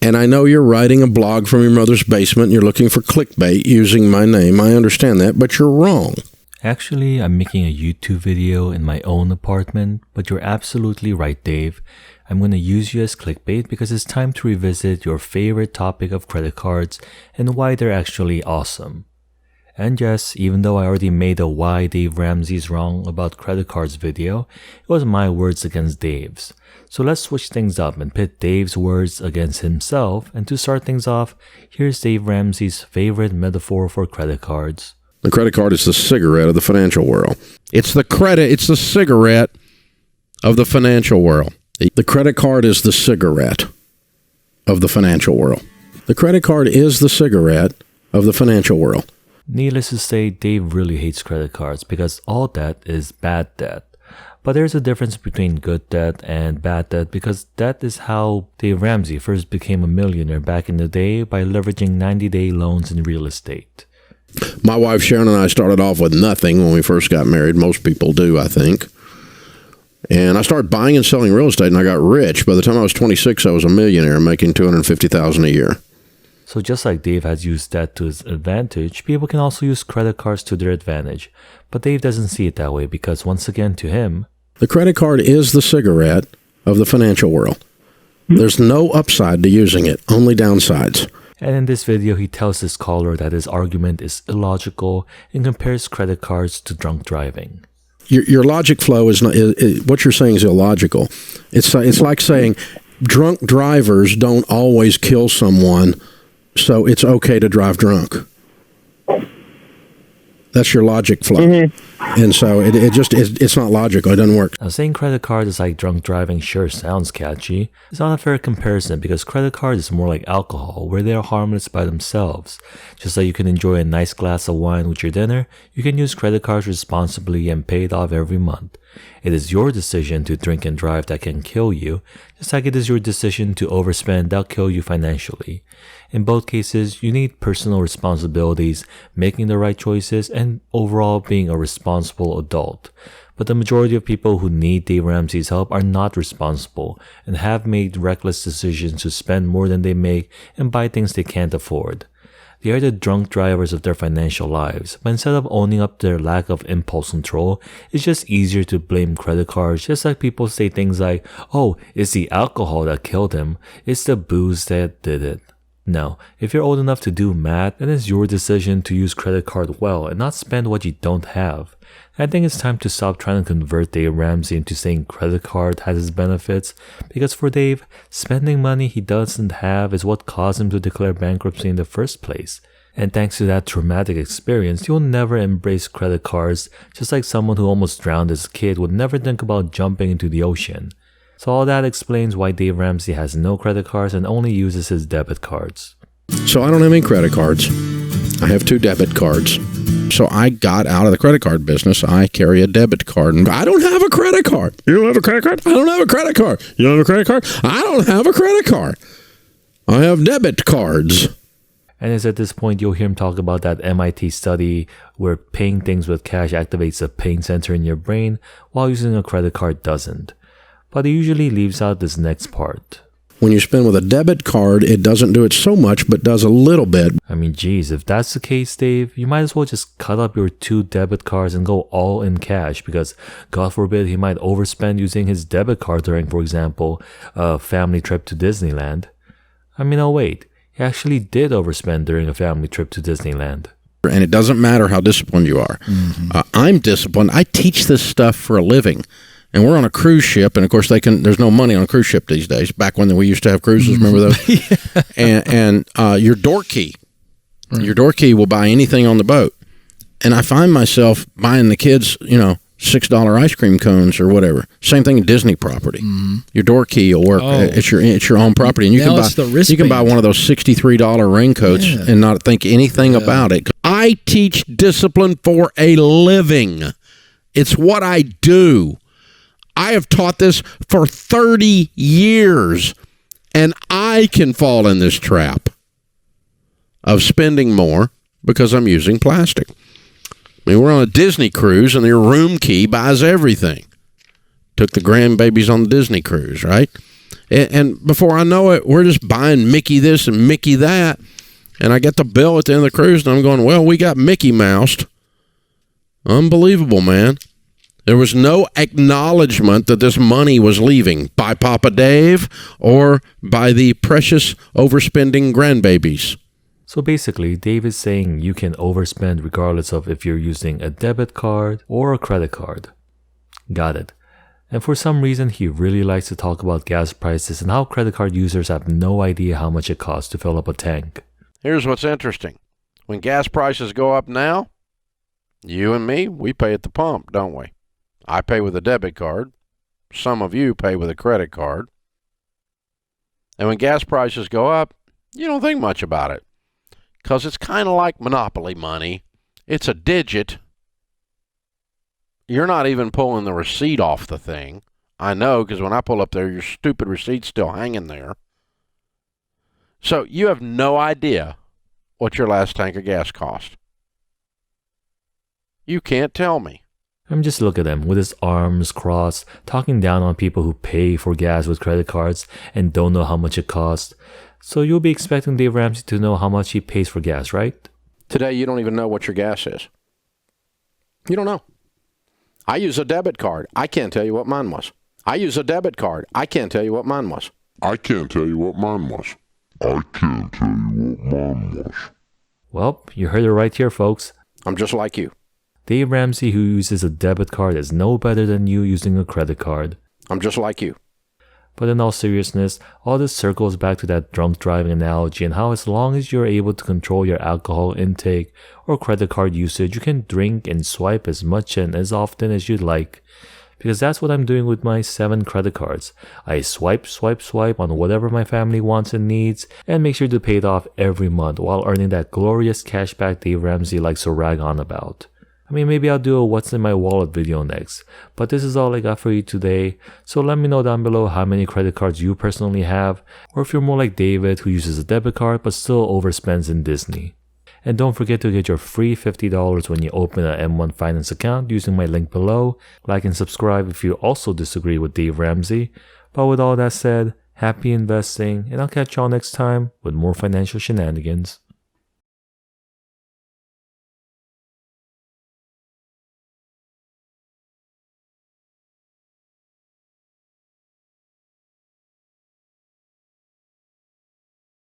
And I know you're writing a blog from your mother's basement and you're looking for clickbait using my name. I understand that, but you're wrong. Actually, I'm making a YouTube video in my own apartment, but you're absolutely right, Dave. I'm going to use you as clickbait because it's time to revisit your favorite topic of credit cards and why they're actually awesome. And yes, even though I already made a Why Dave Ramsey's Wrong about credit cards video, it was my words against Dave's. So let's switch things up and pit Dave's words against himself. And to start things off, here's Dave Ramsey's favorite metaphor for credit cards. The credit card is the cigarette of the financial world. It's the cigarette of the financial world. The credit card is the cigarette of the financial world. The credit card is the cigarette of the financial world. Needless to say, Dave really hates credit cards because all debt is bad debt. But there's a difference between good debt and bad debt because that is how Dave Ramsey first became a millionaire back in the day by leveraging 90-day loans in real estate. My wife Sharon and I started off with nothing when we first got married. Most people do, I think. And I started buying and selling real estate and I got rich. By the time I was 26, I was a millionaire making $250,000 a year. So just like Dave has used that to his advantage, people can also use credit cards to their advantage. But Dave doesn't see it that way because once again, to him, the credit card is the cigarette of the financial world. There's no upside to using it, only downsides. And in this video, he tells his caller that his argument is illogical and compares credit cards to drunk driving. Your logic flow is not. What you're saying is illogical. It's like saying drunk drivers don't always kill someone, so it's okay to drive drunk. That's your logic flow. Mm-hmm. And so it's not logical. It doesn't work. Now, saying credit card is like drunk driving sure sounds catchy. It's not a fair comparison because credit card is more like alcohol, where they are harmless by themselves. Just like you can enjoy a nice glass of wine with your dinner, you can use credit cards responsibly and pay it off every month. It is your decision to drink and drive that can kill you, just like it is your decision to overspend that'll kill you financially. In both cases, you need personal responsibilities, making the right choices, and overall being a responsible adult. But the majority of people who need Dave Ramsey's help are not responsible and have made reckless decisions to spend more than they make and buy things they can't afford. They are the drunk drivers of their financial lives, but instead of owning up to their lack of impulse control, it's just easier to blame credit cards, just like people say things like, oh, it's the alcohol that killed him, it's the booze that did it. No, if you're old enough to do math, then it's your decision to use credit card well and not spend what you don't have. I think it's time to stop trying to convert Dave Ramsey into saying credit card has its benefits, because for Dave, spending money he doesn't have is what caused him to declare bankruptcy in the first place. And thanks to that traumatic experience, you'll never embrace credit cards, just like someone who almost drowned as a kid would never think about jumping into the ocean. So all that explains why Dave Ramsey has no credit cards and only uses his debit cards. So I don't have any credit cards. I have 2 debit cards. So I got out of the credit card business. I carry a debit card. And I don't have a credit card. You don't have a credit card? I don't have a credit card. You don't have a credit card? I don't have a credit card. I have debit cards. And it's at this point you'll hear him talk about that MIT study where paying things with cash activates a pain center in your brain while using a credit card doesn't. But he usually leaves out this next part. When you spend with a debit card, it doesn't do it so much, but does a little bit. I mean, geez, if that's the case, Dave, you might as well just cut up your 2 debit cards and go all in cash because, God forbid, he might overspend using his debit card during, for example, a family trip to Disneyland. I mean, oh wait, he actually did overspend during a family trip to Disneyland. And it doesn't matter how disciplined you are. Mm-hmm. I'm disciplined. I teach this stuff for a living. And we're on a cruise ship, and of course there's no money on a cruise ship these days. Back when we used to have cruises, remember those? Yeah. And your door key, your door key will buy anything on the boat. And I find myself buying the kids, $6 ice cream cones or whatever. Same thing in Disney property. Mm-hmm. Your door key will work. Oh. It's your own property, and you can buy one of those $63 raincoats and not think anything about it. I teach discipline for a living. It's what I do. I have taught this for 30 years, and I can fall in this trap of spending more because I'm using plastic. I mean, we're on a Disney cruise, and your room key buys everything. Took the grandbabies on the Disney cruise, right? And before I know it, we're just buying Mickey this and Mickey that. And I get the bill at the end of the cruise, and I'm going, well, we got Mickey Moused. Unbelievable, man. There was no acknowledgement that this money was leaving by Papa Dave or by the precious overspending grandbabies. So basically, Dave is saying you can overspend regardless of if you're using a debit card or a credit card. Got it. And for some reason, he really likes to talk about gas prices and how credit card users have no idea how much it costs to fill up a tank. Here's what's interesting. When gas prices go up now, you and me, we pay at the pump, don't we? I pay with a debit card. Some of you pay with a credit card. And when gas prices go up, you don't think much about it. Because it's kind of like Monopoly money. It's a digit. You're not even pulling the receipt off the thing. I know, because when I pull up there, your stupid receipt's still hanging there. So you have no idea what your last tank of gas cost. You can't tell me. I'm just look at him with his arms crossed, talking down on people who pay for gas with credit cards and don't know how much it costs. So you'll be expecting Dave Ramsey to know how much he pays for gas, right? Today, you don't even know what your gas is. You don't know. I use a debit card. I can't tell you what mine was. I use a debit card. I can't tell you what mine was. I can't tell you what mine was. I can't tell you what mine was. Well, you heard it right here, folks. I'm just like you. Dave Ramsey, who uses a debit card, is no better than you using a credit card. I'm just like you. But in all seriousness, all this circles back to that drunk driving analogy and how as long as you're able to control your alcohol intake or credit card usage, you can drink and swipe as much and as often as you'd like. Because that's what I'm doing with my 7 credit cards. I swipe on whatever my family wants and needs and make sure to pay it off every month while earning that glorious cashback Dave Ramsey likes to rag on about. I mean, maybe I'll do a what's in my wallet video next, but this is all I got for you today. So let me know down below how many credit cards you personally have, or if you're more like David who uses a debit card but still overspends in Disney. And don't forget to get your free $50 when you open an M1 Finance account using my link below. Like and subscribe if you also disagree with Dave Ramsey. But with all that said, happy investing, and I'll catch y'all next time with more financial shenanigans.